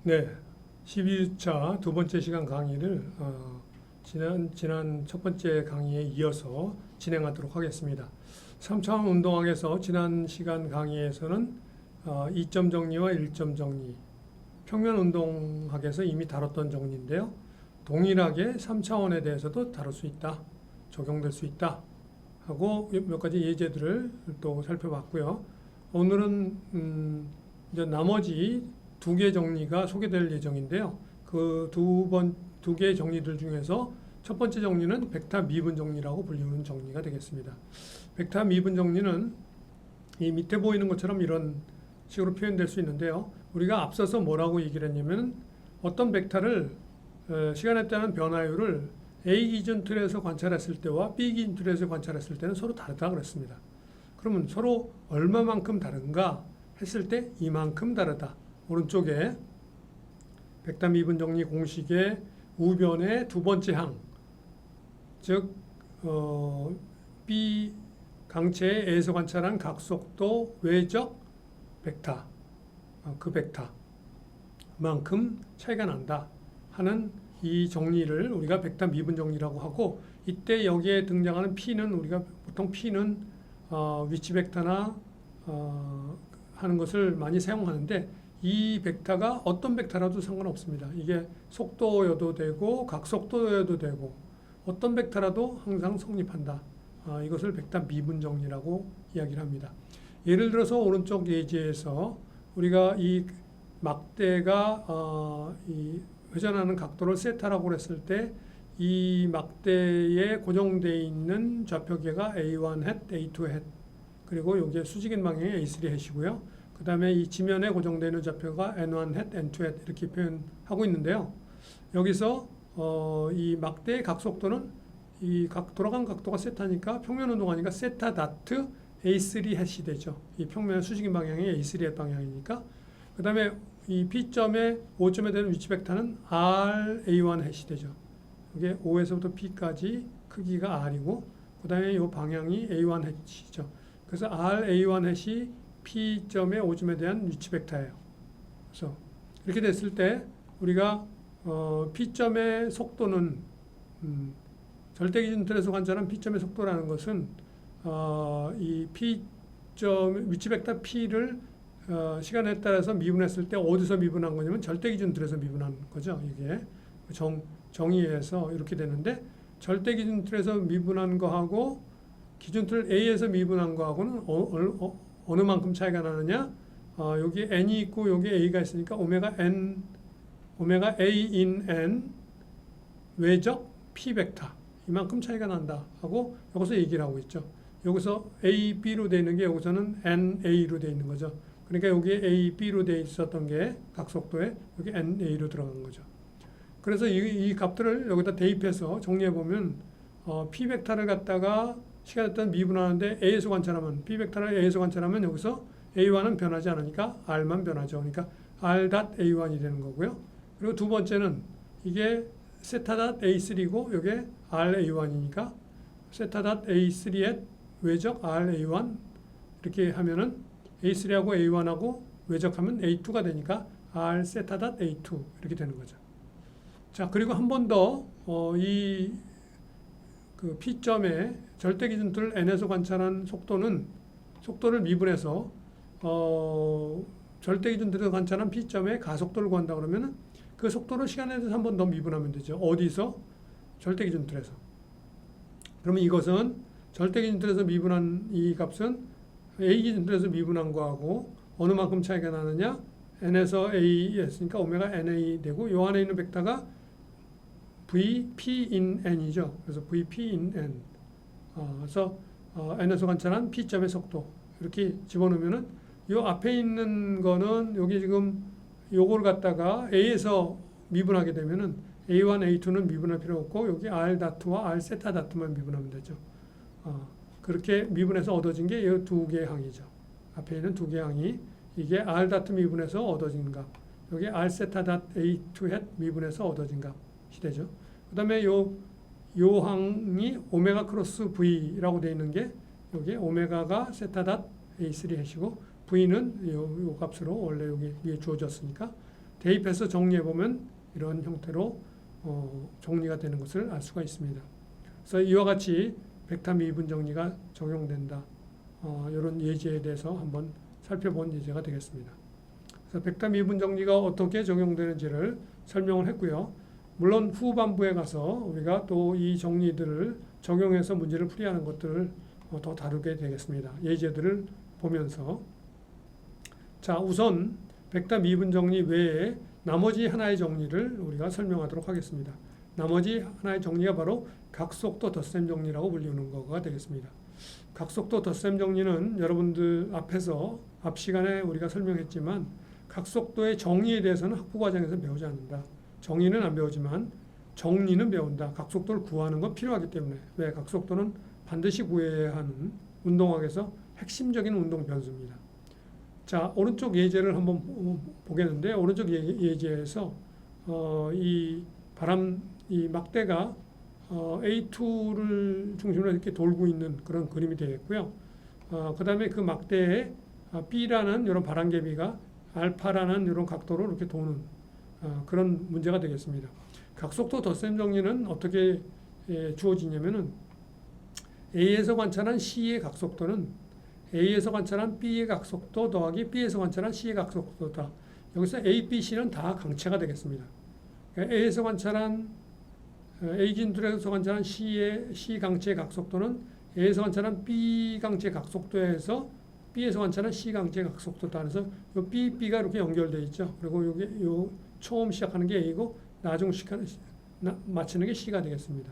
네, 12주차 두 번째 시간 강의를 지난 첫 번째 강의에 이어서 진행하도록 하겠습니다. 3차원 운동학에서 지난 시간 강의에서는 2점 정리와 1점 정리, 평면 운동학에서 이미 다뤘던 정리인데요. 동일하게 3차원에 대해서도 다룰 수 있다, 적용될 수 있다 하고 몇 가지 예제들을 또 살펴봤고요. 오늘은 이제 나머지 두 개 정리가 소개될 예정인데요. 그 두 개의 정리들 중에서 첫 번째 정리는 벡터 미분 정리라고 불리는 정리가 되겠습니다. 벡터 미분 정리는 이 밑에 보이는 것처럼 이런 식으로 표현될 수 있는데요. 우리가 앞서서 뭐라고 얘기를 했냐면 어떤 벡터를 시간에 따른 변화율을 A 기준 틀에서 관찰했을 때와 B 기준 틀에서 관찰했을 때는 서로 다르다 그랬습니다. 그러면 서로 얼마만큼 다른가 했을 때 이만큼 다르다. 오른쪽에 벡터 미분 정리 공식의 우변의 두 번째 항, 즉 B 강체의 A에서 관찰한 각속도 외적 벡터, 그 벡터만큼 차이가 난다 하는 이 정리를 우리가 벡터 미분 정리라고 하고, 이때 여기에 등장하는 P는 우리가 보통 P는 위치 벡터나 하는 것을 많이 사용하는데, 이 벡터가 어떤 벡터라도 상관없습니다. 이게 속도여도 되고 각속도여도 되고 어떤 벡터라도 항상 성립한다. 이것을 벡터 미분 정리라고 이야기를 합니다. 예를 들어서 오른쪽 예제에서 우리가 이 막대가 이 회전하는 각도를 세타라고 했을 때 이 막대에 고정되어 있는 좌표계가 A1 햇, A2 햇, 그리고 여기에 수직인 방향의 A3 햇이고요. 그 다음에 이 지면에 고정되어 있는 좌표가 N1 햇, N2 햇 이렇게 표현하고 있는데요. 여기서 이 막대의 각속도는 이 돌아간 각도가 세타니까 평면 운동하니까 세타 다트 A3 햇이 되죠. 이 평면 수직인 방향이 A3 햇 방향이니까. 그 다음에 이 P점에 5점에 되는 위치 벡터는 R A1 햇이 되죠. 이게 O에서부터 P까지 크기가 R이고, 그 다음에 이 방향이 A1 햇이죠. 그래서 R A1 햇이 P점의 5점에 대한 위치 벡터예요. 그래서 이렇게 됐을 때 우리가 P점의 속도는 절대 기준 틀에서 관찰한 P점의 속도라는 것은 이 P점 위치 벡터 P를 시간에 따라서 미분했을 때 어디서 미분한 거냐면 절대 기준 틀에서 미분한 거죠. 이게 정의에서 이렇게 되는데, 절대 기준 틀에서 미분한 거하고 기준 틀 A에서 미분한 거하고는 어느 만큼 차이가 나느냐? 여기 n이 있고 여기 a가 있으니까 오메가 a in n 외적 p 벡터 이만큼 차이가 난다 하고 여기서 얘기를 하고 있죠. 여기서 a, b로 되어 있는 게 여기서는 n, a로 되어 있는 거죠. 그러니까 여기에 a, b로 되어 있었던 게 각속도에 여기 n, a로 들어간 거죠. 그래서 이 값들을 여기다 대입해서 정리해 보면 p 벡터를 갖다가 시간에 따라 미분하는데 A에서 관찰하면 P 벡터를 A에서 관찰하면 여기서 A1은 변하지 않으니까 R만 변하죠. 그러니까 R.A1이 되는 거고요. 그리고 두 번째는 이게 세타.A3고 이게 R.A1이니까 세타.A3의 외적 R.A1 이렇게 하면은 A3하고 A1하고 외적하면 A2가 되니까 R 세타.A2 이렇게 되는 거죠. 자, 그리고 한 번 더 그 P점의 절대 기준틀 n에서 관찰한 속도를 미분해서 절대 기준틀에서 관찰한 P점의 가속도를 구한다 그러면은 그 속도를 시간에 대해서 한 번 더 미분하면 되죠. 어디서? 절대 기준틀에서. 그러면 이것은 절대 기준틀에서 미분한 이 값은 A 기준틀에서 미분한 거하고 어느 만큼 차이가 나느냐? n에서 a 했으니까 오메가 na 되고, 요 안에 있는 벡터가 VP in n이죠. 그래서 VP in n. 그래서 n에서 관찰한 P점의 속도 이렇게 집어넣으면은 요 앞에 있는 거는 여기 지금 요걸 갖다가 A에서 미분하게 되면은 A1, A2는 미분할 필요 없고 여기 R 다트와 R 세타 다트만 미분하면 되죠. 그렇게 미분해서 얻어진 게 이 두 개의 항이죠. 앞에 있는 두 개의 항이 이게 R 다트 미분해서 얻어진 값, 여기 R 세타 다트 A2 햇 미분해서 얻어진 값이 되죠. 그 다음에 요 항이 오메가 크로스 V라고 되어 있는 게 여기 오메가가 세타 닷 A3 햇이고 V는 요 값으로 원래 여기 위에 주어졌으니까 대입해서 정리해 보면 이런 형태로 정리가 되는 것을 알 수가 있습니다. 그래서 이와 같이 벡터 미분 정리가 적용된다. 이런 예제에 대해서 한번 살펴본 예제가 되겠습니다. 그래서 벡터 미분 정리가 어떻게 적용되는지를 설명을 했고요. 물론 후반부에 가서 우리가 또 이 정리들을 적용해서 문제를 풀이하는 것들을 더 다루게 되겠습니다. 예제들을 보면서. 자, 우선 벡터 미분 정리 외에 나머지 하나의 정리를 우리가 설명하도록 하겠습니다. 나머지 하나의 정리가 바로 각속도 덧셈 정리라고 불리는 거가 되겠습니다. 각속도 덧셈 정리는 여러분들 앞 시간에 우리가 설명했지만 각속도의 정의에 대해서는 학부 과정에서 배우지 않는다. 정의는 안 배우지만 정리는 배운다. 각속도를 구하는 건 필요하기 때문에. 왜? 각속도는 반드시 구해야 하는 운동학에서 핵심적인 운동 변수입니다. 자, 오른쪽 예제를 한번 보겠는데, 오른쪽 예제에서 이 막대가 A2를 중심으로 이렇게 돌고 있는 그런 그림이 되겠고요. 그 다음에 그 막대에 B라는 이런 바람개비가 알파라는 이런 각도로 이렇게 도는 그런 문제가 되겠습니다. 각속도 덧셈 정리는 어떻게 주어지냐면은 A에서 관찰한 C의 각속도는 A에서 관찰한 B의 각속도 더하기 B에서 관찰한 C의 각속도다. 여기서 A, B, C는 다 강체가 되겠습니다. 그러니까 A에서 관찰한 A 진술에서 관찰한 C 강체의 각속도는 A에서 관찰한 B 강체의 각속도에서 B에서 관찰한 C 강체의 각속도다. 그래서 이 B, B가 이렇게 연결되어 있죠. 그리고 요 처음 시작하는 게 A고 나중 마치는 게 C가 되겠습니다.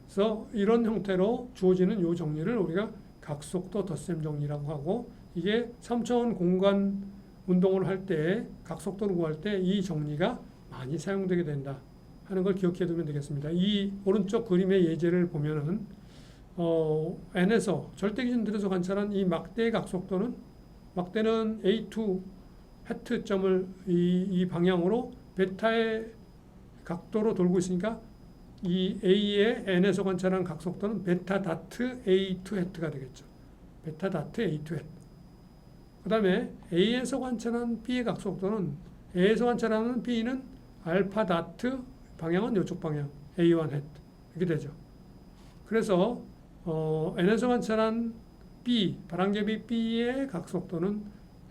그래서 이런 형태로 주어지는 요 정리를 우리가 각속도 덧셈 정리라고 하고, 이게 3차원 공간 운동을 할 때 각속도를 구할 때 이 정리가 많이 사용되게 된다 하는 걸 기억해 두면 되겠습니다. 이 오른쪽 그림의 예제를 보면은 N에서 절대기준들에서 관찰한 이 막대의 각속도는, 막대는 A2 해트점을 이 방향으로 베타의 각도로 돌고 있으니까 이 A의 N에서 관찰한 각속도는 베타 다트 A2 해트가 되겠죠. 베타 다트 A2 해트. 그 다음에 A에서 관찰한 B의 각속도는, A에서 관찰하는 B는 알파 다트, 방향은 이쪽 방향, A1 해트. 이렇게 되죠. 그래서 N에서 관찰한 B, 바람개비 B의 각속도는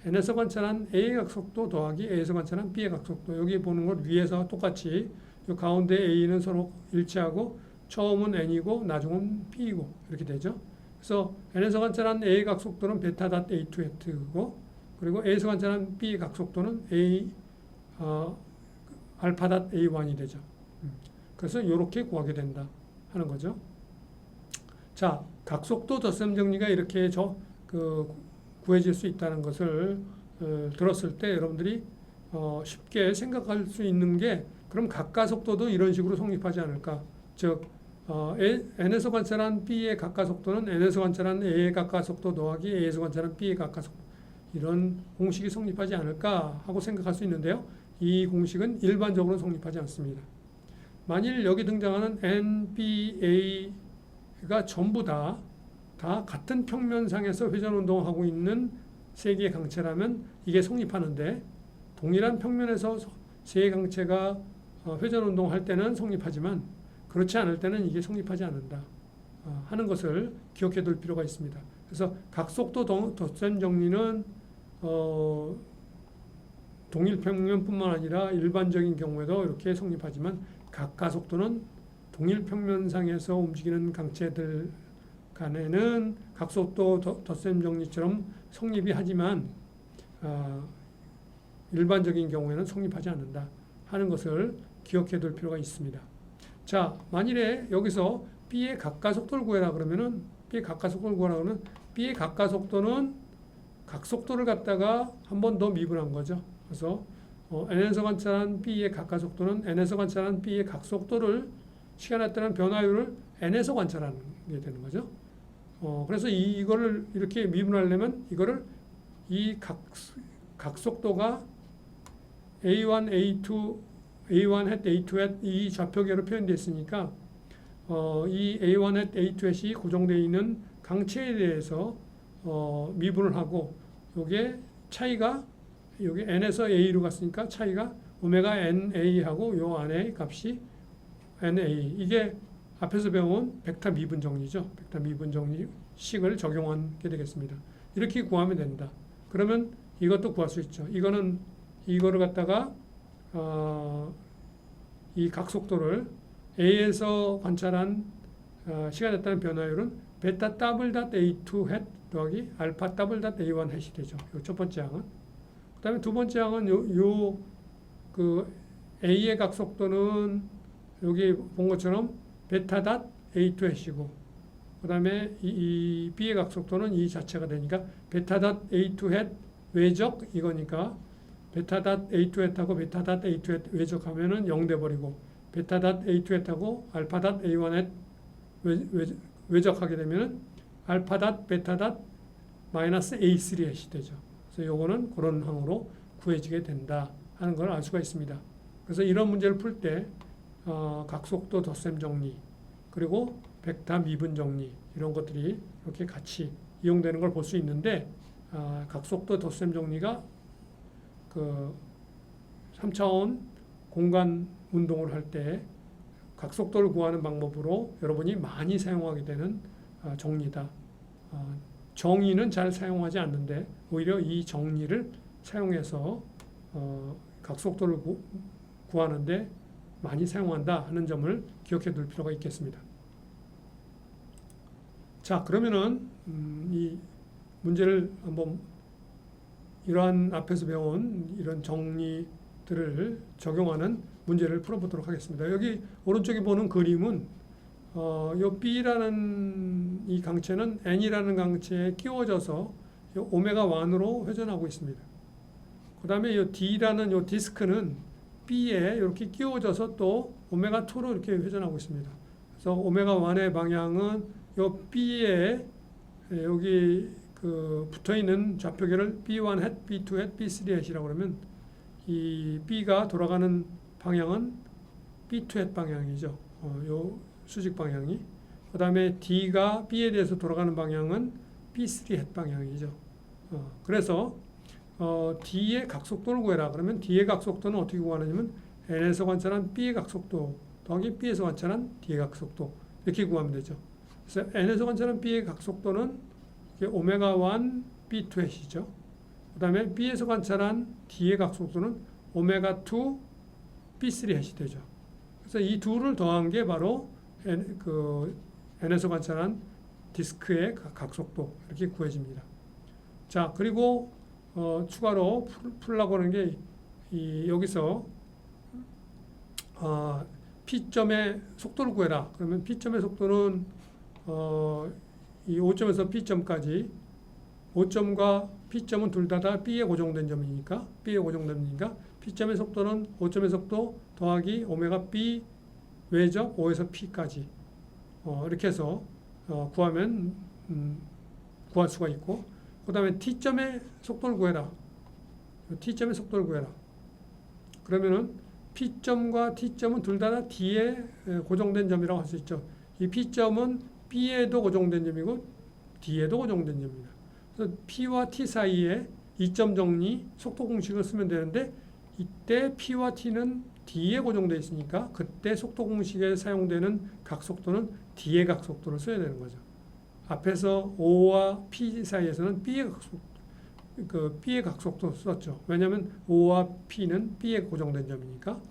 N에서 관찰한 A의 각속도 더하기 A에서 관찰한 B의 각속도. 여기 보는 것 위에서 똑같이 이 가운데 A는 서로 일치하고 처음은 N이고 나중은 B이고 이렇게 되죠. 그래서 N에서 관찰한 A의 각속도는 베타 닷 A2 해트고, 그리고 A에서 관찰한 B의 각속도는 알파 닷 A1이 되죠. 그래서 이렇게 구하게 된다 하는 거죠. 자, 각속도 덧셈 정리가 이렇게 구해질 수 있다는 것을 들었을 때 여러분들이 쉽게 생각할 수 있는 게, 그럼 각가속도도 이런 식으로 성립하지 않을까? 즉 N에서 관찰한 B의 각가속도는 N에서 관찰한 A의 각가속도 더하기 A에서 관찰한 B의 각가속도, 이런 공식이 성립하지 않을까 하고 생각할 수 있는데요. 이 공식은 일반적으로 성립하지 않습니다. 만일 여기 등장하는 N, B, A가 전부 다 같은 평면상에서 회전운동을 하고 있는 세 개의 강체라면 이게 성립하는데, 동일한 평면에서 세 개의 강체가 회전운동을 할 때는 성립하지만 그렇지 않을 때는 이게 성립하지 않는다 하는 것을 기억해 둘 필요가 있습니다. 그래서 각속도 덧셈 정리는 동일 평면뿐만 아니라 일반적인 경우에도 이렇게 성립하지만, 각가속도는 동일 평면상에서 움직이는 강체들 간에는 각속도 덧셈 정리처럼 성립이 하지만 일반적인 경우에는 성립하지 않는다 하는 것을 기억해 둘 필요가 있습니다. 자, 만일에 여기서 B의 각가속도를 구해라 그러면은, B의 각가속도를 구하라 그러면 B의 각가속도는 각속도를 갖다가 한 번 더 미분한 거죠. 그래서 N에서 관찰한 B의 각가속도는 N에서 관찰한 B의 각속도를 시간에 따른 변화율을 N에서 관찰하는 게 되는 거죠. 그래서 이거를 이렇게 미분하려면 이거를 이 각속도가 A1, A2, A1 hat, A2 hat 이 좌표계로 표현되어 있으니까 이 A1 hat, A2 hat이 고정되어 있는 강체에 대해서 미분을 하고, 요게 차이가 여기 n에서 a로 갔으니까 차이가 오메가 na하고 요 안에 값이 na. 이게 앞에서 배운 벡터 미분 정리죠. 벡터 미분 정리 식을 적용하게 되겠습니다. 이렇게 구하면 된다. 그러면 이것도 구할 수 있죠. 이거를 갖다가 이 각속도를 a에서 관찰한 시간에 따른 변화율은 베타 더블 닷 a2 햇 더하기 알파 더블 닷 a1 햇이 되죠. 요 첫 번째 항은. 그다음에 두 번째 항은 그 a의 각속도는 여기 본 것처럼 베타 닷 a2 햇이고, 그다음에 이 b의 각속도는 이 자체가 되니까 베타 닷 a2 햇 외적 이거니까 베타 닷 a2 햇하고 베타 닷 a2 햇 외적하면은 0 돼 버리고, 베타 닷 a2 햇하고 알파 닷 a1 햇 외적하게 되면은 알파 닷 베타 닷 마이너스 a3 햇이 되죠. 그래서 요거는 그런 항으로 구해지게 된다 하는 걸 알 수가 있습니다. 그래서 이런 문제를 풀 때 각속도 덧셈 정리, 그리고 벡터 미분 정리, 이런 것들이 이렇게 같이 이용되는 걸 볼 수 있는데, 각속도 덧셈 정리가 그 3차원 공간 운동을 할 때 각속도를 구하는 방법으로 여러분이 많이 사용하게 되는 정리다. 정의는 잘 사용하지 않는데 오히려 이 정리를 사용해서 각속도를 구하는데 많이 사용한다 하는 점을 기억해 둘 필요가 있겠습니다. 자, 그러면은 이 문제를 한번 이러한 앞에서 배운 이런 정리들을 적용하는 문제를 풀어보도록 하겠습니다. 여기 오른쪽에 보는 그림은 요 B라는 이 강체는 N이라는 강체에 끼워져서 요 오메가 1으로 회전하고 있습니다. 그 다음에 요 D라는 요 디스크는 B에 이렇게 끼워져서 또 오메가 2로 이렇게 회전하고 있습니다. 그래서 오메가 1의 방향은 요 B에 여기 그 붙어 있는 좌표계를 B1 햇, B2 햇, B3 햇이라고 그러면 이 B가 돌아가는 방향은 B2 햇 방향이죠. 요 수직 방향이. 그 다음에 D가 B에 대해서 돌아가는 방향은 B3 햇 방향이죠. 그래서 D의 각속도를 구해라. 그러면 D의 각속도는 어떻게 구하느냐면 N에서 관찰한 B의 각속도 더하기 B에서 관찰한 D의 각속도, 이렇게 구하면 되죠. 그래서 N에서 관찰한 B의 각속도는 오메가 1 B2 햇이죠. 그 다음에 B에서 관찰한 D의 각속도는 오메가 2 B3 햇이 되죠. 그래서 이 둘을 더한 게 바로 N에서 관찰한 디스크의 각속도, 이렇게 구해집니다. 자, 그리고 추가로 풀려고 하는 게 여기서 P점의 속도를 구해라. 그러면 P점의 속도는 이 O점에서 P점까지, O점과 P점은 둘 다 B에 고정된 점이니까 P점의 속도는 O점의 속도 더하기 오메가 B 외적 O에서 P까지 이렇게 해서 구하면 구할 수가 있고, 그 다음에 T점의 속도를 구해라. T점의 속도를 구해라. 그러면은 P점과 T점은 둘 다 D에 고정된 점이라고 할 수 있죠. 이 P점은 B에도 고정된 점이고 D에도 고정된 점입니다. 그래서 P와 T 사이에 이점 정리 속도 공식을 쓰면 되는데, 이때 P와 T는 D에 고정되어 있으니까 그때 속도 공식에 사용되는 각속도는 D의 각속도를 써야 되는 거죠. 앞에서 O와 P 사이에서는 B의 각속도 썼죠. 왜냐하면 O와 P는 B에 고정된 점이니까.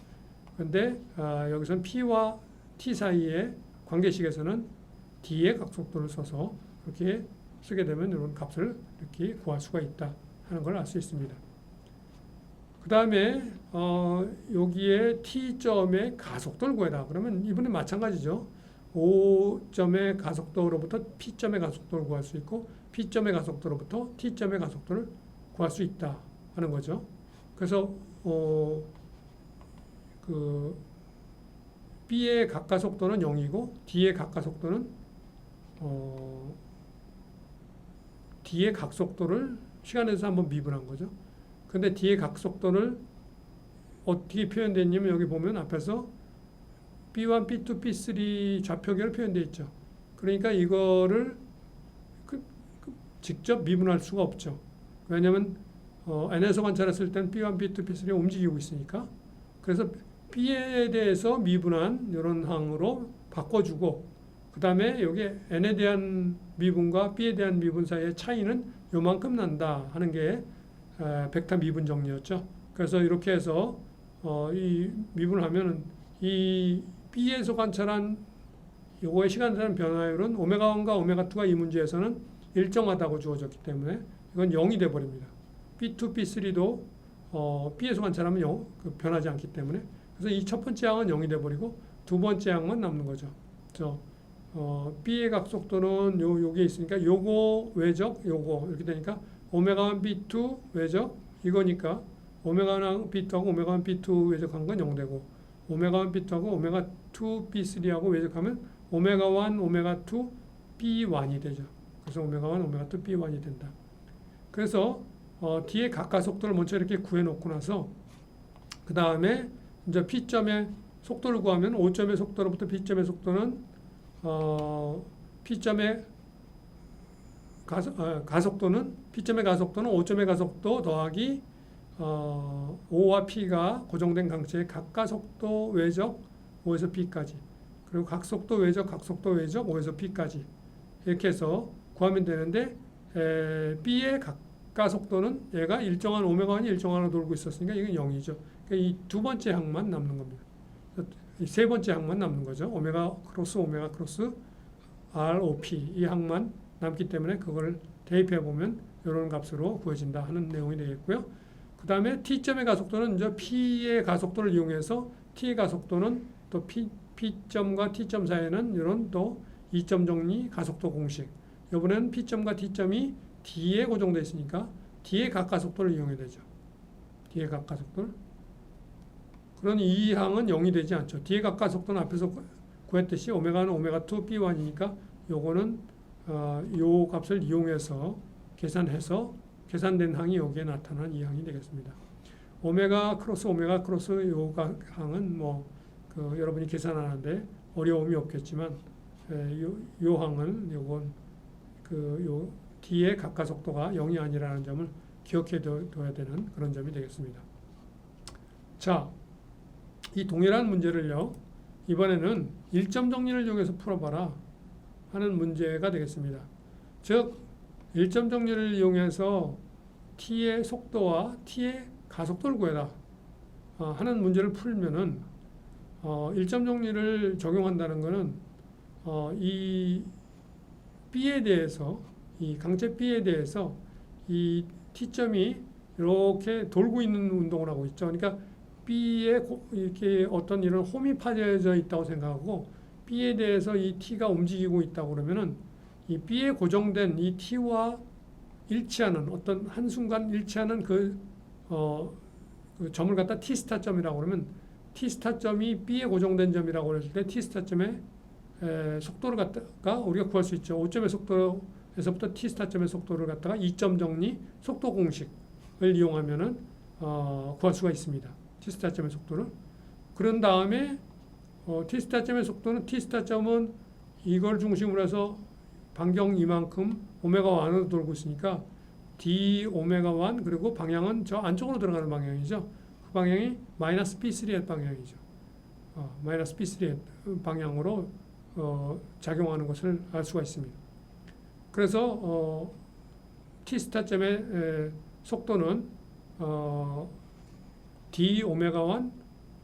그런데 여기서는 P와 T 사이의 관계식에서는 D의 각속도를 써서 그렇게 쓰게 되면 이런 값을 이렇게 구할 수가 있다 하는 걸 알 수 있습니다. 그 다음에 여기에 T점의 가속도를 구해라. 그러면 이번에 마찬가지죠. O점의 가속도로부터 P점의 가속도를 구할 수 있고, P점의 가속도로부터 T점의 가속도를 구할 수 있다 하는 거죠. 그래서 그 B의 각가속도는 0이고 D의 각가속도는 D의 각속도를 시간에서 한번 미분한 거죠. 근데 D의 각속도를 어떻게 표현됐냐면 여기 보면 앞에서 B1, B2, B3 좌표계로 표현되어 있죠. 그러니까 이거를 직접 미분할 수가 없죠. 왜냐하면 n에서 관찰했을 때는 B1, B2, B3가 움직이고 있으니까 그래서 B에 대해서 미분한 이런 항으로 바꿔주고 그 다음에 여기 n에 대한 미분과 B에 대한 미분 사이의 차이는 요만큼 난다 하는 게 벡터 미분 정리였죠. 그래서 이렇게 해서 이 미분을 하면은 이 B에서 관찰한 요거의 시간에 변화율은 오메가1과 오메가2가 이 문제에서는 일정하다고 주어졌기 때문에 이건 0이 돼버립니다. B2, B3도 B에서 관찰하면 변하지 않기 때문에 그래서 이 첫 번째 항은 0이 돼버리고 두 번째 항만 남는 거죠. 그래서 B의 각속도는 요게 있으니까 요거 외적 요거 이렇게 되니까 오메가1 B2 외적 이거니까 오메가1 B2하고 오메가1 B2 외적한 건 0되고 오메가1 B2하고 오메가2 B3하고 외적하면 오메가1 오메가2 B1이 되죠. 그래서 오메가1 오메가2 B1이 된다. 그래서 뒤에 각가속도를 먼저 이렇게 구해 놓고 나서 그 다음에 이제 P점의 속도를 구하면 O점의 속도로부터 P점의 속도는 P점의 가속도는 P점의 가속도는 O점의 가속도 더하기 O와 P가 고정된 강체의 각가속도 외적 O에서 P까지 그리고 각속도 외적 각속도 외적 O에서 P까지 이렇게 해서 구하면 되는데 B의 각가속도는 얘가 일정한 오메가1이 일정한으로 돌고 있었으니까 이건 0이죠. 그러니까 이 두 번째 항만 남는 겁니다. 이 세 번째 항만 남는 거죠. 오메가 크로스 ROP 이 항만 남기 때문에 그걸 대입해 보면 이런 값으로 구해진다 하는 내용이 되겠고요. 그 다음에 T점의 가속도는 이제 P의 가속도를 이용해서 T의 가속도는 또 P점과 T점 사이에는 이런 또 2점 정리 가속도 공식. 이번에는 P점과 T점이 D에 고정되어 있으니까 D의 각가속도를 이용해야 되죠. D의 각가속도를. 그런 이 항은 0이 되지 않죠. D의 각가속도는 앞에서 구했듯이 오메가는 오메가2 B1이니까 요거는 요 값을 이용해서 계산해서 계산된 항이 여기에 나타난 이 항이 되겠습니다. 오메가 크로스 요 항은 여러분이 계산하는데 어려움이 없겠지만 요 항은 요건 요 D의 각가속도가 0이 아니라는 점을 기억해 둬야 되는 그런 점이 되겠습니다. 자, 이 동일한 문제를요. 이번에는 일점 정리를 이용해서 풀어봐라 하는 문제가 되겠습니다. 즉 일점 정리를 이용해서 T의 속도와 T의 가속도를 구해라 하는 문제를 풀면은 일점 정리를 적용한다는 것은 이 B에 대해서 이 강체 B에 대해서 이 T점이 이렇게 돌고 있는 운동을 하고 있죠. 그러니까 B에 이렇게 어떤 이런 홈이 파져져 있다고 생각하고 B에 대해서 이 T가 움직이고 있다고 그러면은 이 B에 고정된 이 T와 일치하는 어떤 한순간 일치하는 그 점을 갖다 T스타점이라고 그러면 T스타점이 B에 고정된 점이라고 했을 때 T스타점의 속도를 갖다가 우리가 구할 수 있죠. 5점의 속도에서부터 T스타점의 속도를 갖다가 2점 정리 속도 공식을 이용하면은 구할 수가 있습니다. T스타점의 속도를. 그런 다음에 T스타점의 속도는 T스타점은 이걸 중심으로 해서 반경 이만큼 오메가1으로 돌고 있으니까 D 오메가1 그리고 방향은 저 안쪽으로 들어가는 방향이죠. 그 방향이 마이너스 P3 방향이죠. 마이너스 P3 방향으로 작용하는 것을 알 수가 있습니다. 그래서 T스타점의 속도는 D 오메가1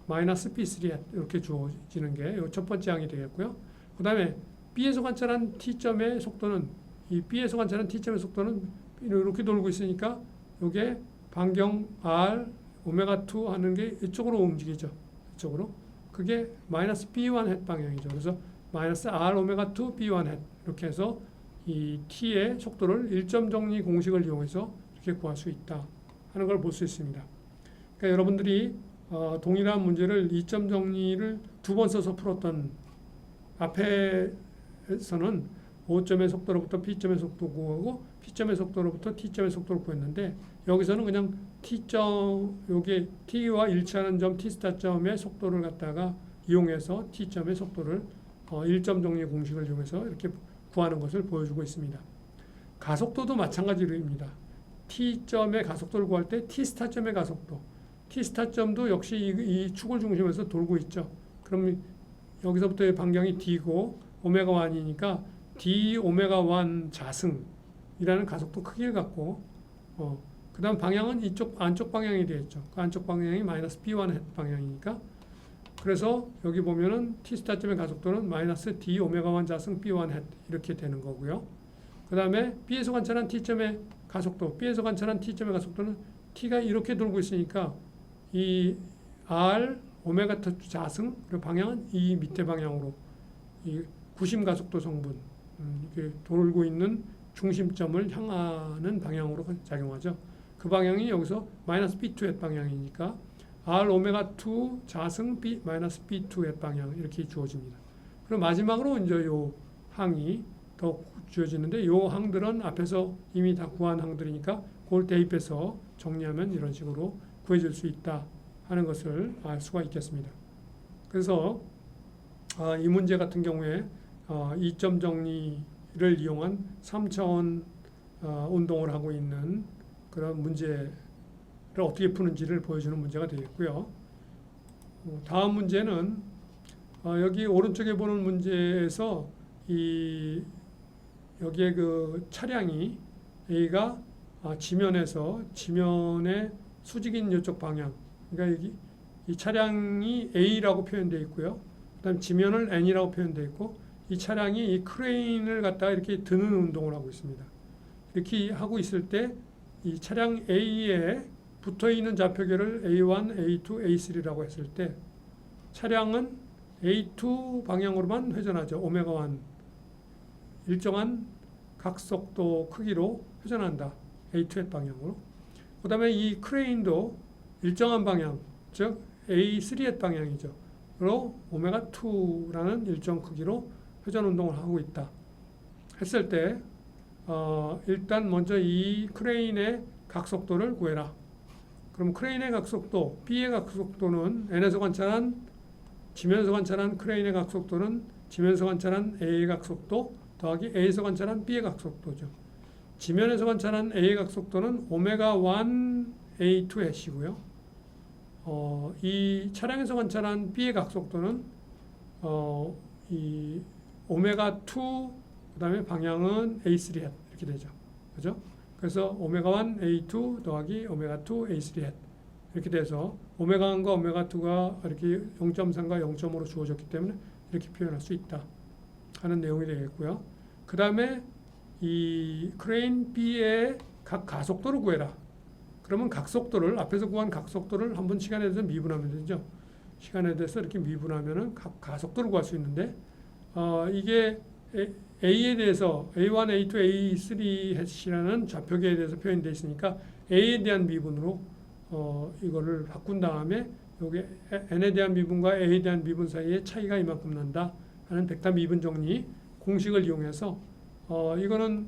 마이너스 P3 이렇게 주어지는 게 첫 번째 항이 되겠고요. 그 다음에 B에서 관찰한 T점의 속도는 이 B에서 관찰한 T점의 속도는 이렇게 돌고 있으니까 이게 반경 R 오메가2 하는 게 이쪽으로 움직이죠. 이쪽으로. 그게 마이너스 B1 햇 방향이죠. 그래서 마이너스 R 오메가2 B1 햇 이렇게 해서 이 T의 속도를 일점 정리 공식을 이용해서 이렇게 구할 수 있다 하는 걸 볼 수 있습니다. 그러니까 여러분들이 동일한 문제를 2점 정리를 두 번 써서 풀었던 앞에서는 O점의 속도로부터 P점의 속도 구하고 P점의 속도로부터 T점의 속도를 구했는데 여기서는 그냥 T점 여기 T와 일치하는 점 T스타점의 속도를 갖다가 이용해서 T점의 속도를 1점 정리 공식을 이용해서 이렇게 구하는 것을 보여주고 있습니다. 가속도도 마찬가지입니다. T점의 가속도를 구할 때 T스타점의 가속도, T스타점도 역시 이 축을 중심에서 돌고 있죠. 그럼 여기서부터의 방향이 D고 오메가 1이니까 D 오메가 1 자승이라는 가속도 크기를 갖고 그 다음 방향은 이쪽 안쪽 방향이 되겠죠. 그 안쪽 방향이 마이너스 B1 방향이니까 그래서 여기 보면은 T스타점의 가속도는 마이너스 D 오메가 1 자승 B1 이렇게 되는 거고요. 그 다음에 B에서 관찰한 T점의 가속도, B에서 관찰한 T점의 가속도는 T가 이렇게 돌고 있으니까 이 R 오메가 T 자승 그리고 방향은 이 밑에 방향으로 이 구심 가속도 성분 이렇게 돌고 있는 중심점을 향하는 방향으로 작용하죠. 그 방향이 여기서 마이너스 B2 방향이니까 R 오메가 2 자승 B 마이너스 B2 방향 이렇게 주어집니다. 그리고 마지막으로 이제 요 항이 더 주어지는데 요 항들은 앞에서 이미 다 구한 항들이니까 그걸 대입해서 정리하면 이런 식으로 구해질 수 있다 하는 것을 알 수가 있겠습니다. 그래서 이 문제 같은 경우에 2점 정리를 이용한 3차원 운동을 하고 있는 그런 문제를 어떻게 푸는지를 보여주는 문제가 되겠고요. 다음 문제는 여기 오른쪽에 보는 문제에서 여기에 그 차량이 A가 지면에서 지면의 수직인 이쪽 방향, 그러니까 여기 이 차량이 A라고 표현되어 있고요. 그다음 지면을 N이라고 표현되어 있고 이 차량이 이 크레인을 갖다가 이렇게 드는 운동을 하고 있습니다. 이렇게 하고 있을 때 이 차량 A에 붙어 있는 좌표계를 A1, A2, A3라고 했을 때 차량은 A2 방향으로만 회전하죠. 오메가 1 일정한 각속도 크기로 회전한다. A2 방향으로. 그 다음에 이 크레인도 일정한 방향, 즉 A3 방향이죠. 로 오메가 2라는 일정 크기로 회전 운동을 하고 있다. 했을 때 일단 먼저 이 크레인의 각속도를 구해라. 그럼 크레인의 각속도, B의 각속도는 N에서 관찰한 지면에서 관찰한 크레인의 각속도는 지면에서 관찰한 A의 각속도 더하기 A에서 관찰한 B의 각속도죠. 지면에서 관찰한 A의 각속도는 오메가 1 A2 해시고요. 이 차량에서 관찰한 B의 각속도는 이 오메가 2 그다음에 방향은 A3 이렇게 되죠. 그죠? 그래서 오메가 1 A2 더하기 오메가 2 A3 이렇게 돼서 오메가 1과 오메가 2가 이렇게 0.3과 0.5로 주어졌기 때문에 이렇게 표현할 수 있다 하는 내용이 되겠고요. 그 다음에 이 크레인 B의 각 가속도를 구해라. 그러면 각속도를 앞에서 구한 각속도를 한번 시간에 대해서 미분하면 되죠. 시간에 대해서 이렇게 미분하면은 각 가속도를 구할 수 있는데 이게 A에 대해서 A1, A2, A3라는 좌표계에 대해서 표현되어 있으니까 A에 대한 미분으로 이거를 바꾼 다음에 여기 N에 대한 미분과 A에 대한 미분 사이에 차이가 이만큼 난다 하는 벡터 미분 정리 공식을 이용해서 이거는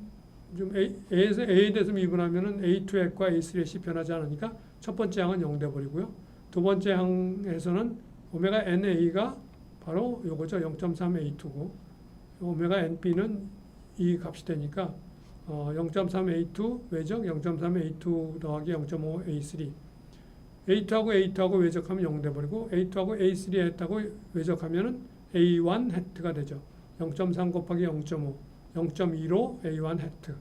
좀 A에 대해서 미분하면은 A2과 A3이 변하지 않으니까 첫 번째 항은 0 돼 버리고요. 두 번째 항에서는 오메가 NA가 바로 요거죠. 0.3 A2고 오메가 NB는 이 값이 되니까 0.3 A2 외적 0.3 A2 더하기 0.5 A3 A2하고 외적하면 0 돼버리고 A2하고 A3 했다고 외적하면은 A1 해트가 되죠. 0.3 곱하기 0.5 0.25 A1 해트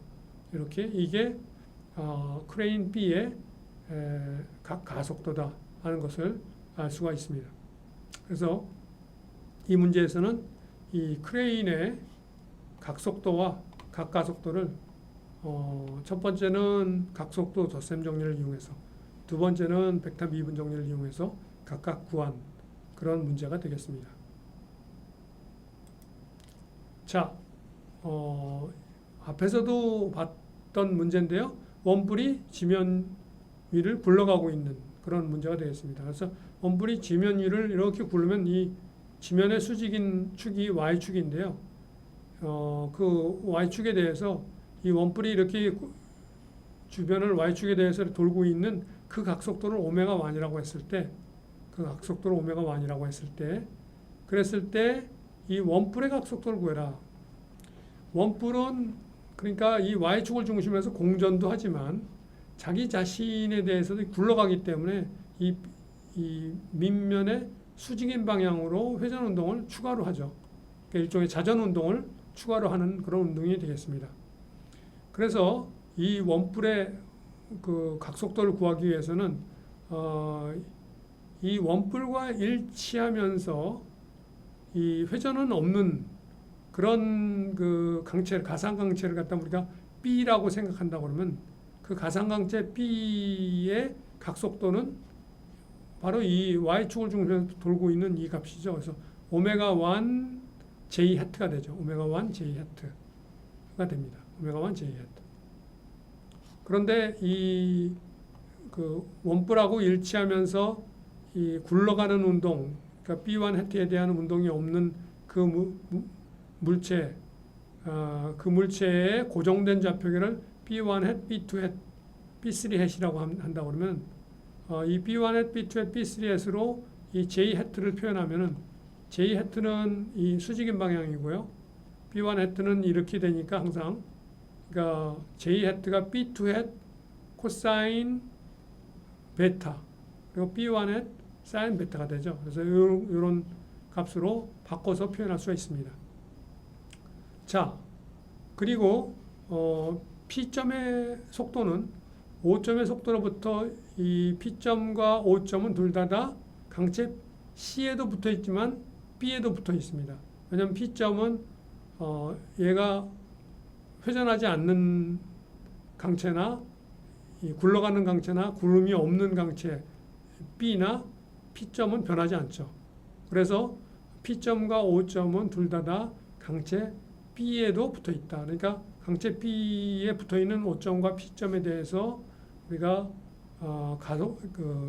이렇게 이게 크레인 B의 각 가속도다 하는 것을 알 수가 있습니다. 그래서 이 문제에서는 이 크레인의 각속도와 각가속도를 첫 번째는 각속도 덧셈 정리를 이용해서 두 번째는 벡터 미분 정리를 이용해서 각각 구한 그런 문제가 되겠습니다. 자, 앞에서도 봤던 문제인데요. 원뿔이 지면 위를 굴러가고 있는 그런 문제가 되겠습니다. 그래서 원뿔이 지면 위를 이렇게 굴르면 이 지면의 수직인 축이 Y축인데요. 그 Y축에 대해서 이 원뿔이 이렇게 주변을 Y축에 대해서 돌고 있는 그 각속도를 오메가 1이라고 했을 때, 그 각속도를 오메가 1이라고 했을 때, 그랬을 때 이 원뿔의 각속도를 구해라. 원뿔은 그러니까 이 Y축을 중심으로 해서 공전도 하지만 자기 자신에 대해서도 굴러가기 때문에 이 밑면의 수직인 방향으로 회전 운동을 추가로 하죠. 그러니까 일종의 자전 운동을 추가로 하는 그런 운동이 되겠습니다. 그래서 이 원뿔의 그 각속도를 구하기 위해서는 이 원뿔과 일치하면서 이 회전은 없는 그런 그 강체, 가상 강체를 갖다 우리가 B라고 생각한다고 그러면 그 가상 강체 B의 각속도는 바로 이 y축을 중심으로 돌고 있는 이 값이죠. 그래서 오메가 1 j 해트가 되죠. 오메가 1 j 해트가 됩니다. 오메가 1 j 해트. 그런데 이 그 원뿔하고 일치하면서 이 굴러가는 운동, 그러니까 B1 해트에 대한 운동이 없는 그 물체, 그 물체의 고정된 좌표계를 B1 햇, B2 햇, B3 햇이라고 한다고 그러면 이 B1 햇, B2 햇, B3 햇으로 이 J 해트를 표현하면은 J 해트는 이 수직인 방향이고요. B1 해트는 이렇게 되니까 항상 그러니까 J 해트가 B2 햇 코사인 베타 그리고 B1 햇 사인 베타가 되죠. 그래서 이런 값으로 바꿔서 표현할 수가 있습니다. 자, 그리고 P점의 속도는 O점의 속도로부터 이 P점과 O점은 둘 다 강체 C에도 붙어 있지만 B에도 붙어 있습니다. 왜냐하면 P점은 얘가 회전하지 않는 강체나 이 굴러가는 강체나 구름이 없는 강체 B나 P점은 변하지 않죠. 그래서 P점과 O점은 둘 다 강체 B에도 붙어 있다. 그러니까 강체 B에 붙어 있는 O점과 P점에 대해서 우리가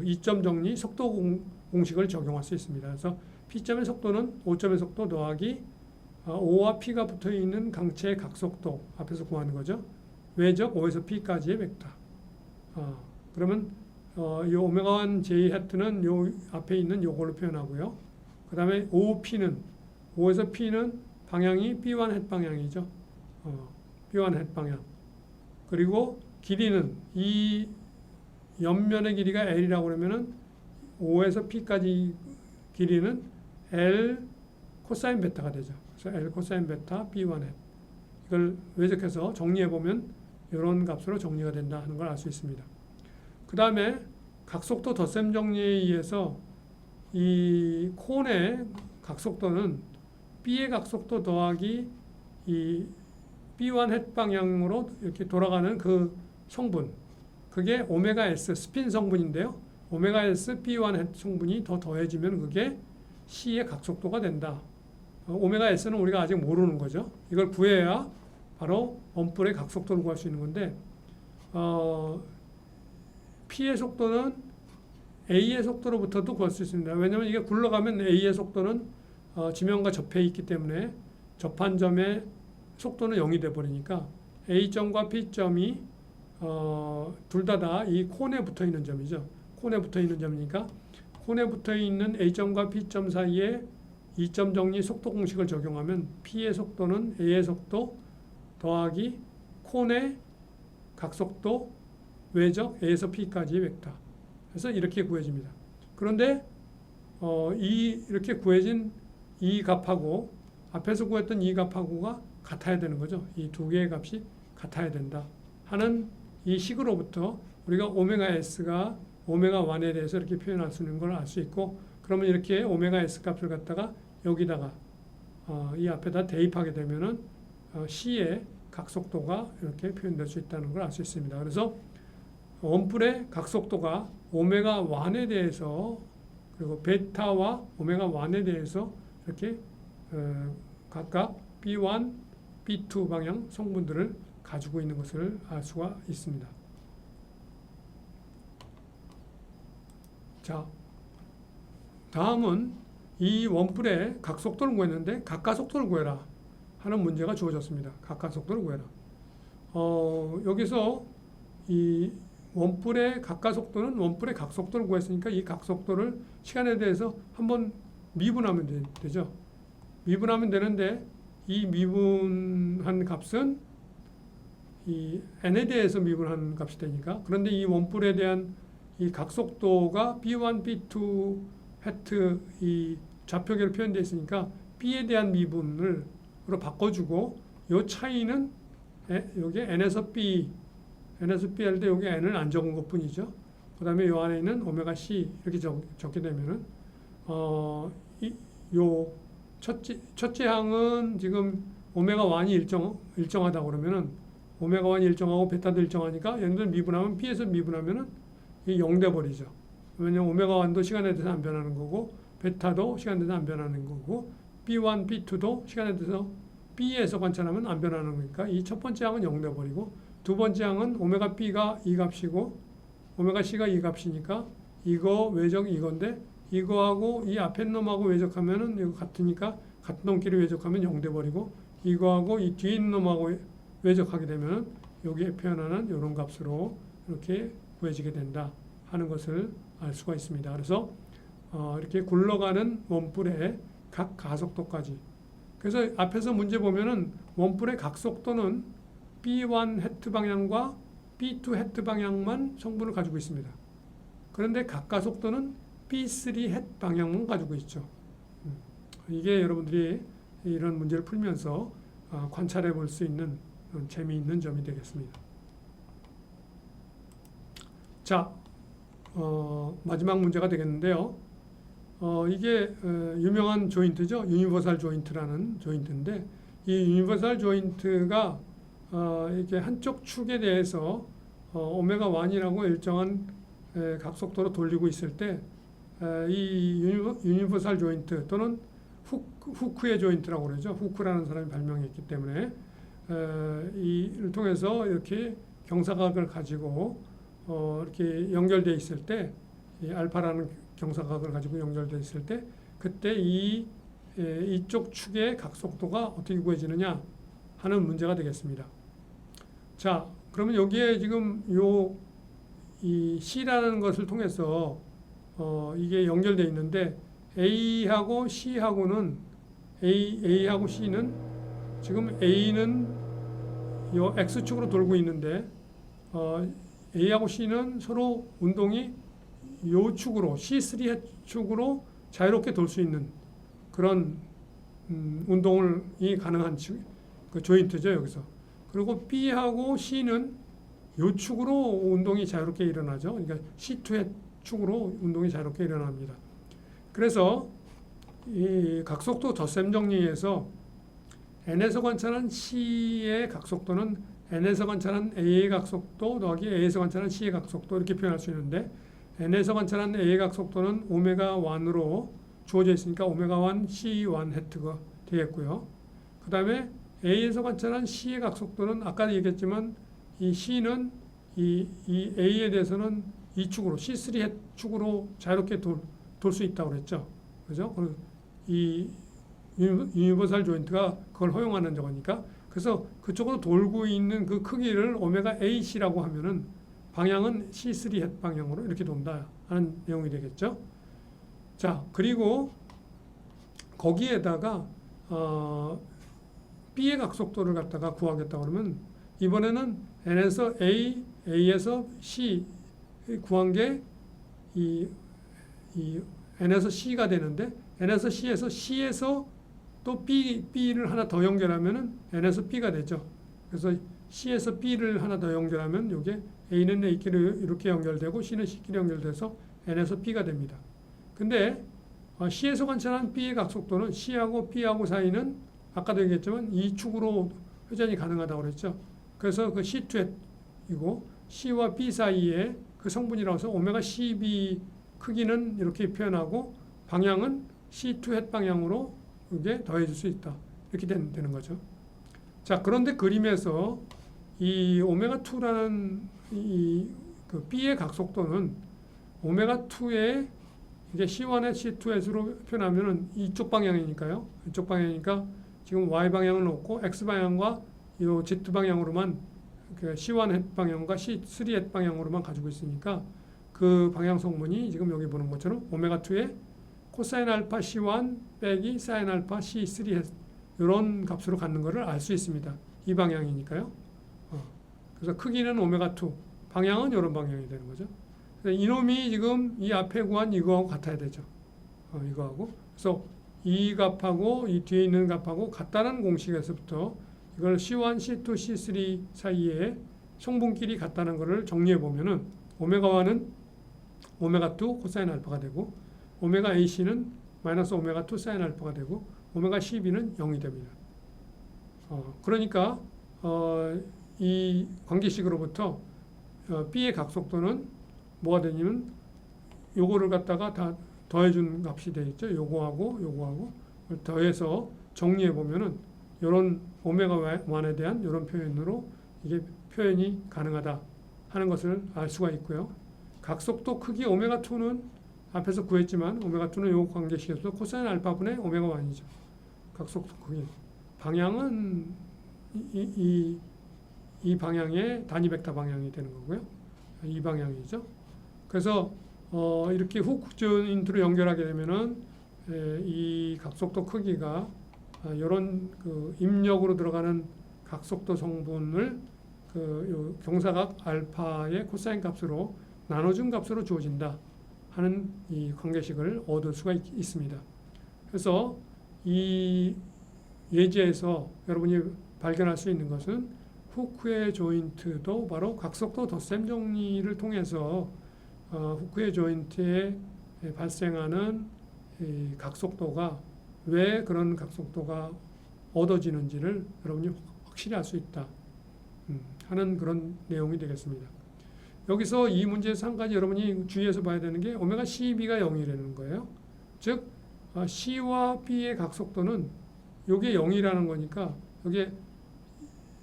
이점 정리 속도 공식을 적용할 수 있습니다. 그래서 P점의 속도는 O점의 속도 더하기 O와 P가 붙어 있는 강체의 각속도 앞에서 구하는 거죠. 외적 O에서 P까지의 벡터. 그러면 이 오메가 1 J 해트는 요 앞에 있는 요걸로 표현하고요. 그 다음에 OP는 O에서 P는 방향이 B1 햇 방향이죠. B1 햇 방향. 그리고 길이는 이 옆면의 길이가 L이라고 그러면은 O에서 P까지 길이는 L 코사인 베타가 되죠. 그래서 L 코사인 베타 B1 햇. 이걸 외적해서 정리해 보면 이런 값으로 정리가 된다 하는 걸 알 수 있습니다. 그 다음에 각속도 덧셈 정리에 의해서 이 콘의 각속도는 B의 각속도 더하기 이 B1 햇 방향으로 이렇게 돌아가는 그 성분, 그게 오메가 S 스핀 성분인데요. 오메가 S B1 햇 성분이 더 더해지면 그게 C의 각속도가 된다. 오메가 S는 우리가 아직 모르는 거죠. 이걸 구해야 바로 원뿔의 각속도를 구할 수 있는 건데 P의 속도는 A의 속도로부터도 구할 수 있습니다. 왜냐하면 이게 굴러가면 A의 속도는 지면과 접해 있기 때문에 접한 점의 속도는 0이 돼 버리니까 A점과 P점이 둘 다 이 콘에 붙어 있는 점이죠. 콘에 붙어 있는 점이니까 콘에 붙어 있는 A점과 P점 사이에 이점 정리 속도 공식을 적용하면 P의 속도는 A의 속도 더하기 콘의 각속도 외적 A에서 P까지의 벡터. 그래서 이렇게 구해집니다. 그런데 이렇게 구해진 이 값하고 앞에서 구했던 이 값하고가 같아야 되는 거죠. 이 두 개의 값이 같아야 된다 하는 이 식으로부터 우리가 오메가 S가 오메가 1에 대해서 이렇게 표현할 수 있는 걸 알 수 있고, 그러면 이렇게 오메가 S 값을 갖다가 여기다가 이 앞에다 대입하게 되면은 C의 각속도가 이렇게 표현될 수 있다는 걸 알 수 있습니다. 그래서 원뿔의 각속도가 오메가 1에 대해서 그리고 베타와 오메가 1에 대해서 이렇게 각각 B1, B2 방향 성분들을 가지고 있는 것을 알 수가 있습니다. 자, 다음은 이 원뿔의 각속도를 구했는데 각가속도를 구해라 하는 문제가 주어졌습니다. 각가속도를 구해라. 여기서 이 원뿔의 각가속도는 원뿔의 각속도를 구했으니까 이 각속도를 시간에 대해서 한번 미분하면 되죠. 미분하면 되는데 이 미분한 값은 이 n에 대해서 미분한 값이 되니까. 그런데 이 원뿔에 대한 이 각속도가 B1, B2 해트 이 좌표계로 표현되어 있으니까 B에 대한 미분으로 바꿔주고 요 차이는 여기 n에서 B 할 때 여기 n을 안 적은 것 뿐이죠. 그 다음에 요 안에 있는 오메가 C 이렇게 적게 되면은 요 첫째 항은 지금 오메가 1이 일정하다 그러면은 오메가 1이 일정하고 베타도 일정하니까 얘네들 미분하면 B에서 미분하면은 이게 0 돼 버리죠. 왜냐면 오메가 1도 시간에 대해서 안 변하는 거고 베타도 시간에 대해서 안 변하는 거고 B1, B2도 시간에 대해서 B에서 관찰하면 안 변하는 거니까 이 첫 번째 항은 0 돼 버리고 두 번째 항은 오메가 B가 이 값이고 오메가 C가 이 값이니까 이거 외적 이건데 이거하고 이 앞에 놈하고 외적하면은 이거 같으니까 같은 놈끼리 외적하면 0 돼 버리고 이거하고 이 뒤에 있는 놈하고 외적하게 되면은 여기에 표현하는 이런 값으로 이렇게 구해지게 된다 하는 것을 알 수가 있습니다. 그래서 이렇게 굴러가는 원뿔의 각 가속도까지. 그래서 앞에서 문제 보면은 원뿔의 각속도는 B1 해트 방향과 B2 해트 방향만 성분을 가지고 있습니다. 그런데 각 가속도는 B3 해트 방향만 가지고 있죠. 이게 여러분들이 이런 문제를 풀면서 관찰해 볼 수 있는 재미있는 점이 되겠습니다. 자, 마지막 문제가 되겠는데요. 이게 유명한 조인트죠. 유니버설 조인트라는 조인트인데 이 유니버설 조인트가 이렇게 한쪽 축에 대해서 오메가 1이라고 일정한 각속도로 돌리고 있을 때 이 유니버설 조인트 또는 후크의 조인트라고 그러죠. 후크라는 사람이 발명했기 때문에 이를 통해서 이렇게 경사각을 가지고 이렇게 연결되어 있을 때 이 알파라는 경사각을 가지고 연결되어 있을 때 그때 이쪽 축의 각속도가 어떻게 구해지느냐 하는 문제가 되겠습니다. 자, 그러면 여기에 지금 이 C라는 것을 통해서 이게 연결되어 있는데 A하고 C하고는 A하고 C는 지금 A는 요 X축으로 돌고 있는데 A하고 C는 서로 운동이 요 축으로 C3 축으로 자유롭게 돌 수 있는 그런 운동이 가능한 그 조인트죠 여기서. 그리고 B하고 C는 요 축으로 운동이 자유롭게 일어나죠. 그러니까 C2의 축으로 운동이 자유롭게 일어납니다. 그래서 이 각속도 덧셈 정리에서 n에서 관찰한 C의 각속도는 n에서 관찰한 A의 각속도 더하기 A에서 관찰한 C의 각속도 이렇게 표현할 수 있는데 n에서 관찰한 A의 각속도는 오메가 1으로 주어져 있으니까 오메가 1 C1 해트가 되겠고요. 그 다음에 A에서 관찰한 C의 각속도는 아까 얘기했지만 이 C는 이 A에 대해서는 이 축으로 C3 축으로 자유롭게 돌 수 있다고 그랬죠. 그죠? 이 유니버설 조인트가 그걸 허용하는 거니까 그래서 그쪽으로 돌고 있는 그 크기를 오메가 AC라고 하면은 방향은 C3 햇 방향으로 이렇게 돈다 하는 내용이 되겠죠. 자, 그리고 거기에다가 B의 각속도를 갖다가 구하겠다 그러면 이번에는 N에서 A, A에서 C 구한 게 이 N에서 C가 되는데 N에서 C에서 또 B를 하나 더 연결하면은 N에서 B가 되죠. 그래서 C에서 B를 하나 더 연결하면 이게 A는 A끼리 이렇게 연결되고 C는 C끼리 연결돼서 N에서 B가 됩니다. 근데 C에서 관찰한 B의 각속도는 C하고 B하고 사이는 아까도 얘기했지만 이 축으로 회전이 가능하다고 그랬죠. 그래서 그 C2이고 C와 B 사이에 그 성분이라서 오메가 CB 크기는 이렇게 표현하고 방향은 C2 햇 방향으로 이게 더해질 수 있다. 이렇게 되는 거죠. 자, 그런데 그림에서 이 오메가 2라는 그 B의 각속도는 오메가 2의 이게 C1의 C2S로 표현하면은 이쪽 방향이니까요. 이쪽 방향이니까 지금 Y 방향은 없고 X 방향과 이 Z 방향으로만 그 C1 햇 방향과 C3 햇 방향으로만 가지고 있으니까 그 방향 성분이 지금 여기 보는 것처럼 오메가 2의 코사인 알파 C1 빼기 사인 알파 C3 이런 값으로 갖는 것을 알 수 있습니다. 이 방향이니까요. 그래서 크기는 오메가 2, 방향은 이런 방향이 되는 거죠. 그래서 이놈이 지금 이 앞에 구한 이거하고 같아야 되죠. 이거하고. 그래서 이 값하고 이 뒤에 있는 값하고 같다는 공식에서부터 이걸 C1, C2, C3 사이에 성분끼리 같다는 것을 정리해 보면은 오메가1은 오메가 2 코사인 알파가 되고 오메가 AC는 마이너스 오메가 2 사인 알파가 되고 오메가 CB는 0이 됩니다. 그러니까 이 관계식으로부터 B의 각속도는 뭐가 되냐면 요거를 갖다가 다 더해준 값이 되겠죠. 요거하고 더해서 정리해 보면은 이런 오메가 1에 대한 이런 표현으로 이게 표현이 가능하다 하는 것을 알 수가 있고요. 각속도 크기 오메가 2는 앞에서 구했지만 오메가 2는 요 관계식에서 코사인 알파분의 오메가 1이죠. 각속도 크기. 방향은 이 방향의 단위 벡터 방향이 되는 거고요. 이 방향이죠. 그래서 이렇게 훅 조인트로 연결하게 되면은 이 각속도 크기가 이런 그 입력으로 들어가는 각속도 성분을 그 경사각 알파의 코사인 값으로 나눠준 값으로 주어진다 하는 이 관계식을 얻을 수가 있습니다. 그래서 이 예제에서 여러분이 발견할 수 있는 것은 후크의 조인트도 바로 각속도 덧셈 정리를 통해서 후크의 조인트에 발생하는 이 각속도가 왜 그런 각속도가 얻어지는지를 여러분이 확실히 알 수 있다 하는 그런 내용이 되겠습니다. 여기서 이 문제에서 한 가지 여러분이 주의해서 봐야 되는 게 오메가 CB가 0이라는 거예요. 즉 C와 B의 각속도는 이게 0이라는 거니까 여기에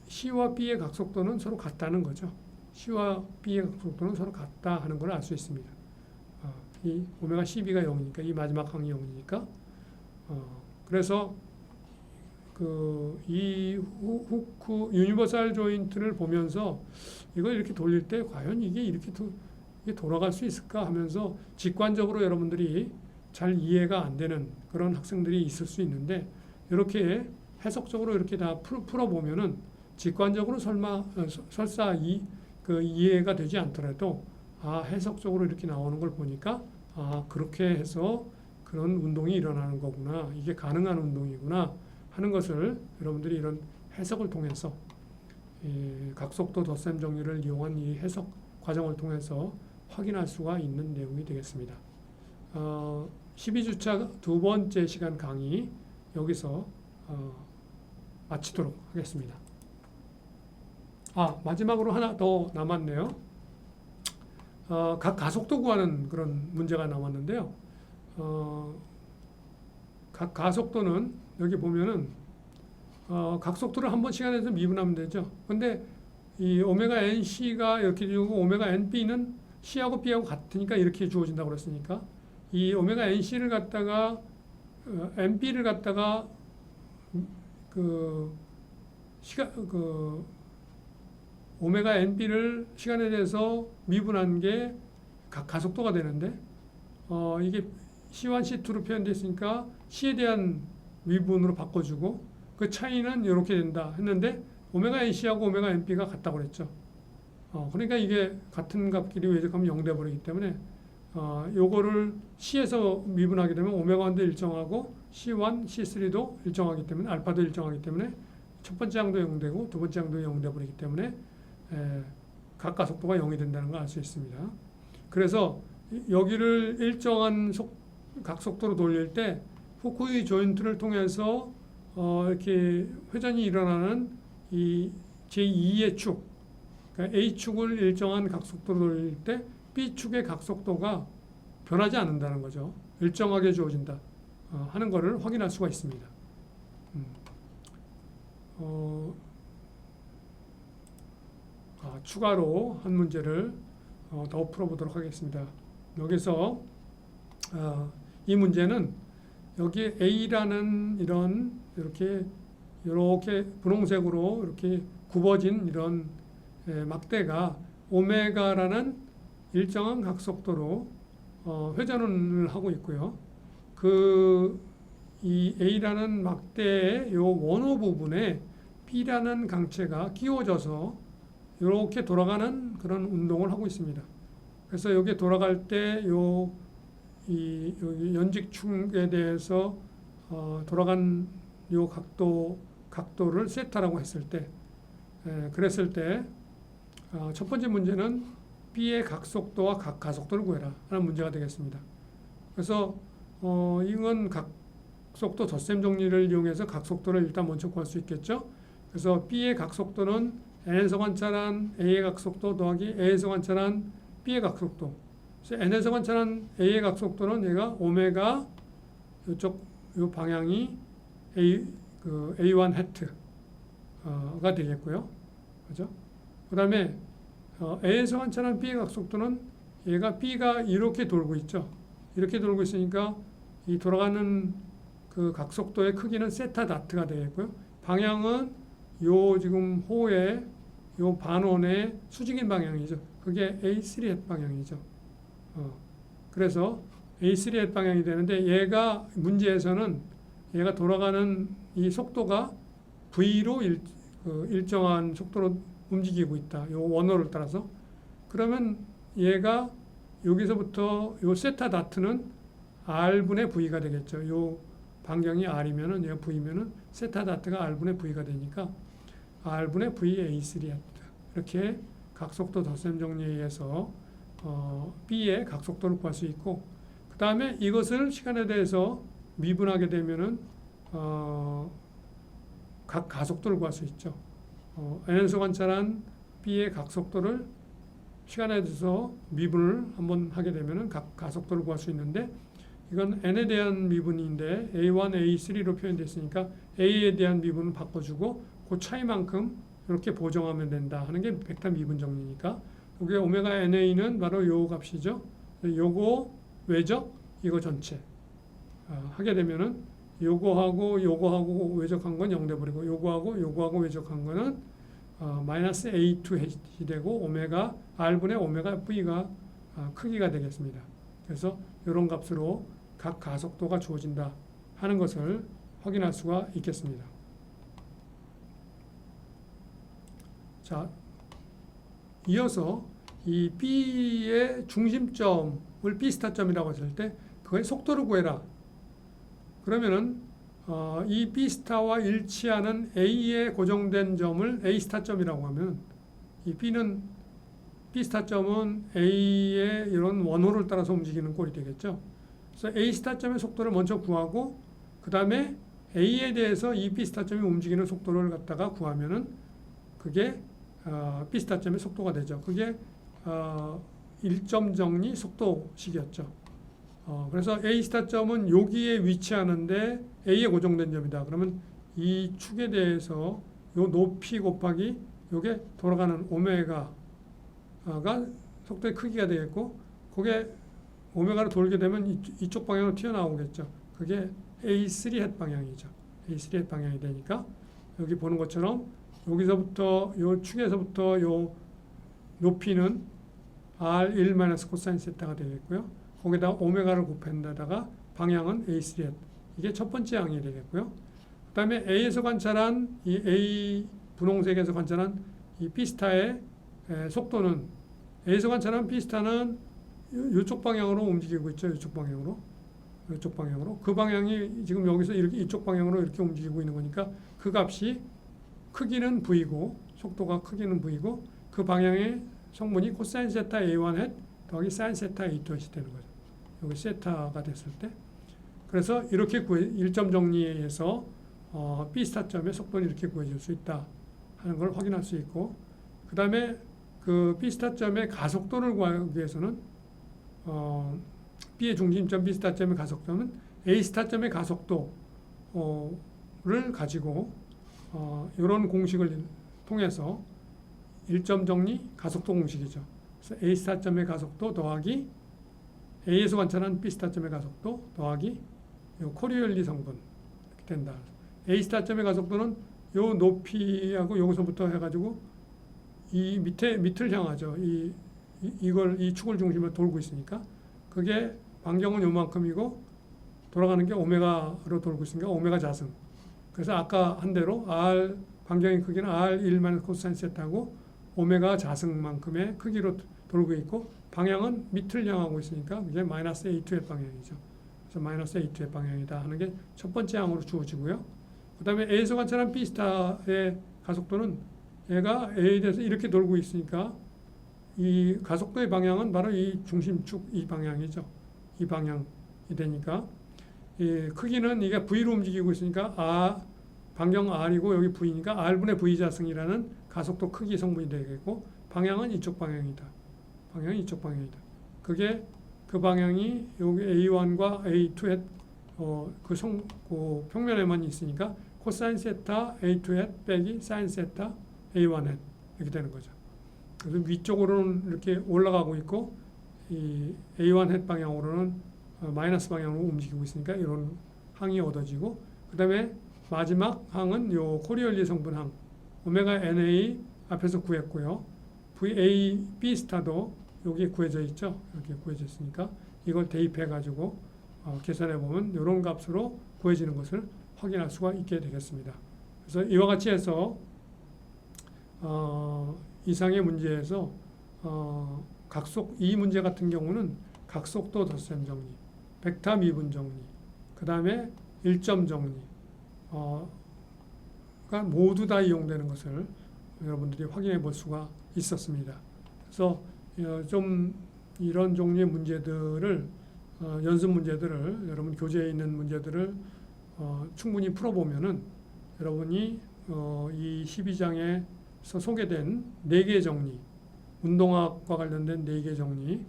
C와 B의 각속도는 서로 같다는 거죠. C와 B의 각속도는 서로 같다 하는 걸 알 수 있습니다. 이 오메가 CB가 0이니까 이 마지막 항이 0이니까 그래서 이 후크 유니버설 조인트를 보면서 이걸 이렇게 돌릴 때 과연 이게 이렇게 돌아갈 수 있을까 하면서 직관적으로 여러분들이 잘 이해가 안 되는 그런 학생들이 있을 수 있는데 이렇게 해석적으로 이렇게 다 풀어보면은 직관적으로 설사 이해가 되지 않더라도 해석적으로 이렇게 나오는 걸 보니까 그렇게 해서 그런 운동이 일어나는 거구나, 이게 가능한 운동이구나 하는 것을 여러분들이 이런 해석을 통해서 각속도 덧셈 정리를 이용한 이 해석 과정을 통해서 확인할 수가 있는 내용이 되겠습니다. 12주차 두 번째 시간 강의 여기서 마치도록 하겠습니다. 마지막으로 하나 더 남았네요. 각 가속도 구하는 그런 문제가 남았는데요. 각 가속도는 여기 보면은 각속도를 한 번 시간에서 미분하면 되죠. 근데 이 오메가 NC가 이렇게 주고 오메가 NB는 C하고 B하고 같으니까 이렇게 주어진다고 그랬으니까 이 오메가 NC를 갖다가 NB를 갖다가 오메가 NB를 시간에 대해서 미분한 게 가속도가 되는데 이게 C1, C2로 표현되어 있으니까 C에 대한 미분으로 바꿔주고 그 차이는 이렇게 된다 했는데 오메가 NC하고 오메가 NB가 같다고 그랬죠. 그러니까 이게 같은 값끼리 외적하면 0 돼버리기 때문에 요거를 C에서 미분하게 되면 오메가1도 일정하고 C1, C3도 일정하기 때문에 알파도 일정하기 때문에 첫 번째 항도 0 되고 두 번째 항도 0 돼버리기 때문에 각 가속도가 0이 된다는 걸 알 수 있습니다. 그래서 여기를 일정한 각속도로 돌릴 때 후쿠이 조인트를 통해서 이렇게 회전이 일어나는 이 제2의 축, 그러니까 A축을 일정한 각속도로 돌릴 때 B축의 각속도가 변하지 않는다는 거죠. 일정하게 주어진다 하는 것을 확인할 수가 있습니다. 추가로 한 문제를 더 풀어보도록 하겠습니다. 여기서 이 문제는 여기 A라는 이렇게 분홍색으로 이렇게 굽어진 이런 막대가 오메가라는 일정한 각속도로 회전을 하고 있고요. 이 A라는 막대의 요 원호 부분에 B라는 강체가 끼워져서 이렇게 돌아가는 그런 운동을 하고 있습니다. 그래서 여기 돌아갈 때 여기 연직축에 대해서 돌아간 요 각도를 세타라고 했을 때, 그랬을 때 첫 번째 문제는 B의 각속도와 가속도를 구해라 하는 문제가 되겠습니다. 그래서 이건 각속도 덧셈 정리를 이용해서 각속도를 일단 먼저 구할 수 있겠죠. 그래서 B의 각속도는 N에서 관찰한 A의 각속도 더하기 A에서 관찰한 B의 각속도. 그래서 N에서 관찰한 A의 각속도는 얘가 오메가 요 방향이 A1 해트가 되겠고요. 그죠? 그 다음에 A에서 관찰한 B의 각속도는 얘가 B가 이렇게 돌고 있죠. 이렇게 돌고 있으니까 이 돌아가는 그 각속도의 크기는 세타 다트가 되겠고요. 방향은 요 지금 호의 요 반원의 수직인 방향이죠. 그게 A3 햇 방향이죠. 그래서 A3 햇 방향이 되는데 얘가 문제에서는 얘가 돌아가는 이 속도가 V로 일정한 속도로 움직이고 있다. 요 원호를 따라서. 그러면 얘가 여기서부터 요 세타 다트는 R분의 V가 되겠죠. 요 반경이 R이면은 얘가 V면은 세타 다트가 R분의 V가 되니까 R분의 V A3 해트. 이렇게 각속도 덧셈 정리에 의해서 B의 각속도를 구할 수 있고, 그 다음에 이것을 시간에 대해서 미분하게 되면은 각 가속도를 구할 수 있죠. N에서 관찰한 B의 각속도를 시간에 대해서 미분을 한번 하게 되면은 각 가속도를 구할 수 있는데, 이건 N에 대한 미분인데 A1, A3로 표현됐으니까 A에 대한 미분은 바꿔주고 그 차이만큼 이렇게 보정하면 된다 하는 게 벡터 미분 정리니까, 그게 오메가 NA는 바로 요 값이죠. 요거 외적, 이거 전체 하게 되면은 요거하고 외적한 건 0 돼버리고 요거하고 외적한 거는 마이너스 A2이 되고 오메가 R분의 오메가 V가 크기가 되겠습니다. 그래서 이런 값으로 각 가속도가 주어진다 하는 것을 확인할 수가 있겠습니다. 자, 이어서 이 B의 중심점을 B스타점이라고 했을 때 그의 속도를 구해라. 그러면은 이 B스타와 일치하는 A에 고정된 점을 A스타점이라고 하면 이 B스타점은 A의 이런 원호를 따라서 움직이는 꼴이 되겠죠. 그래서 A스타점의 속도를 먼저 구하고 그 다음에 A에 대해서 이 B스타점이 움직이는 속도를 갖다가 구하면은 그게 B스타점의 속도가 되죠. 그게 일점 정리 속도식이었죠. 그래서 A스타점은 여기에 위치하는데 A에 고정된 점이다. 그러면 이 축에 대해서 요 높이 곱하기 요게 돌아가는 오메가가 속도의 크기가 되겠고, 그게 오메가로 돌게 되면 이쪽 방향으로 튀어나오겠죠. 그게 A3 햇 방향이죠. A3 햇 방향이 되니까 여기 보는 것처럼 여기서부터 요 축에서부터 요 높이는 R1 코사인 세타가 되겠고요. 거기다 오메가를 곱한 데다가 방향은 A3 햇. 이게 첫 번째 항이 되겠고요. 그 다음에 A에서 관찰한 이 A 분홍색에서 관찰한 이 B스타의 속도는 A에서 관찰한 B스타는 이쪽 방향으로 움직이고 있죠. 이쪽 방향으로. 그 방향이 지금 여기서 이렇게 이쪽 방향으로 이렇게 움직이고 있는 거니까 그 값이 크기는 V고 속도가 크기는 V고 그 방향의 성분이 코사인 세타 A1 햇 더하기 사인 세타 A2 햇이 되는 거죠. 여기 세타가 됐을 때. 그래서 이렇게 일점 정리에 의해서 B스타점의 속도는 이렇게 구해질 수 있다 하는 걸 확인할 수 있고, 그 다음에 그 B스타점의 가속도를 구하기 위해서는 B의 중심점 B스타점의 가속도는 A스타점의 가속도를 가지고 이런 공식을 통해서 일점 정리 가속도 공식이죠. 그래서 A스타점의 가속도 더하기 A에서 관찰한 B스타점의 가속도 더하기 요 코리올리 성분 이렇게 된다. A스타점의 가속도는 요 높이하고 여기서부터 해가지고 이 밑을 향하죠. 이 축을 중심으로 돌고 있으니까 그게 반경은 요만큼이고 돌아가는 게 오메가로 돌고 있으니까 오메가 자승. 그래서 아까 한 대로 R 반경의 크기는 R1 코사인 세타고 오메가 자승만큼의 크기로 돌고 있고 방향은 밑을 향하고 있으니까 그게 마이너스 A2의 방향이죠. 그래서 마이너스 A2의 방향이다 하는 게 첫 번째 항으로 주어지고요. 그 다음에 A에서 관찰한 B스타의 가속도는 얘가 A에 대해서 이렇게 돌고 있으니까 이 가속도의 방향은 바로 이 중심축 이 방향이죠. 이 방향이 되니까 이 크기는 이게 V로 움직이고 있으니까 반경 R이고 여기 V니까 R분의 V 자승이라는 가속도 크기 성분이 되겠고 방향은 이쪽 방향이다. 방향이 이쪽 방향이다. 그게 그 방향이 여기 A1과 A2의 그 평면에만 있으니까 코사인 세타 A2 빼기 사인 세타 A1 이렇게 되는 거죠. 그래서 위쪽으로는 이렇게 올라가고 있고 이 A1 방향으로는 마이너스 방향으로 움직이고 있으니까 이런 항이 얻어지고 그 다음에 마지막 항은 요 코리올리 성분항 오메가 NA 앞에서 구했고요. VA B 스타도 여기 구해져 있죠. 이렇게 구해져 있으니까 이걸 대입해 가지고 계산해 보면 이런 값으로 구해지는 것을 확인할 수가 있게 되겠습니다. 그래서 이와 같이 해서 이상의 문제에서 이 문제 같은 경우는 각속도 덧셈 정리, 벡터 미분 정리, 그 다음에 일점 정리, 가 모두 다 이용되는 것을 여러분들이 확인해 볼 수가 있었습니다. 그래서 좀 이런 종류의 문제들을 연습 문제들을 여러분 교재에 있는 문제들을 충분히 풀어보면은 여러분이 이 12장에서 소개된 4개 정리, 운동학과 관련된 4개 정리,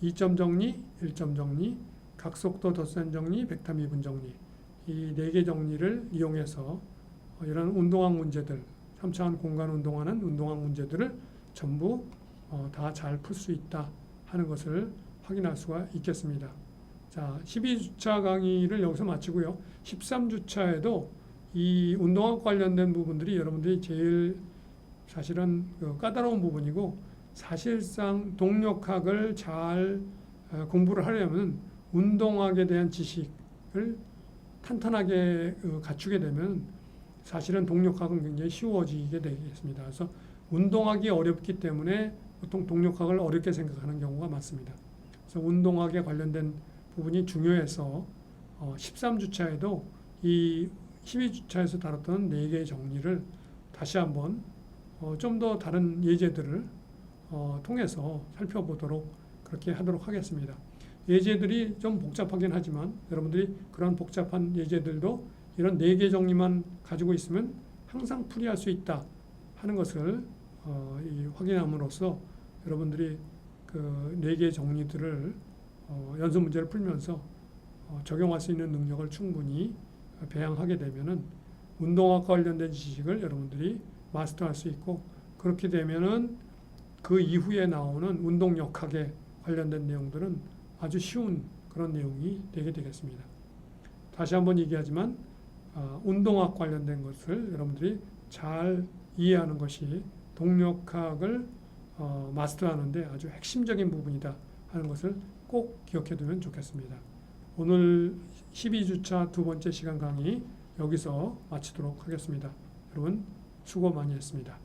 2점 정리, 1점 정리, 각속도 덧셈 정리, 벡터 미분 정리 이 4개 정리를 이용해서 이런 운동학 문제들 3차원 공간 운동하는 운동학 문제들을 전부 다 잘 풀 수 있다 하는 것을 확인할 수가 있겠습니다. 자, 12주차 강의를 여기서 마치고요. 13주차에도 이 운동학 관련된 부분들이 여러분들이 제일 사실은 까다로운 부분이고 사실상 동력학을 잘 공부를 하려면 운동학에 대한 지식을 탄탄하게 갖추게 되면 사실은 동력학은 굉장히 쉬워지게 되겠습니다. 그래서 운동학이 어렵기 때문에 보통 동력학을 어렵게 생각하는 경우가 많습니다. 그래서 운동학에 관련된 부분이 중요해서 13주차에도 이 12주차에서 다뤘던 4개의 정리를 다시 한번 좀 더 다른 예제들을 통해서 살펴보도록 그렇게 하도록 하겠습니다. 예제들이 좀 복잡하긴 하지만 여러분들이 그런 복잡한 예제들도 이런 4개 정리만 가지고 있으면 항상 풀이할 수 있다 하는 것을 확인함으로써 여러분들이 그 4개 정리들을 연습 문제를 풀면서 적용할 수 있는 능력을 충분히 배양하게 되면은 운동학 관련된 지식을 여러분들이 마스터할 수 있고 그렇게 되면은 그 이후에 나오는 운동역학에 관련된 내용들은 아주 쉬운 그런 내용이 되게 되겠습니다. 다시 한번 얘기하지만 운동학 관련된 것을 여러분들이 잘 이해하는 것이 동력학을 마스터하는데 아주 핵심적인 부분이다 하는 것을 꼭 기억해 두면 좋겠습니다. 오늘 12주차 두 번째 시간 강의 여기서 마치도록 하겠습니다. 여러분 수고 많이 했습니다.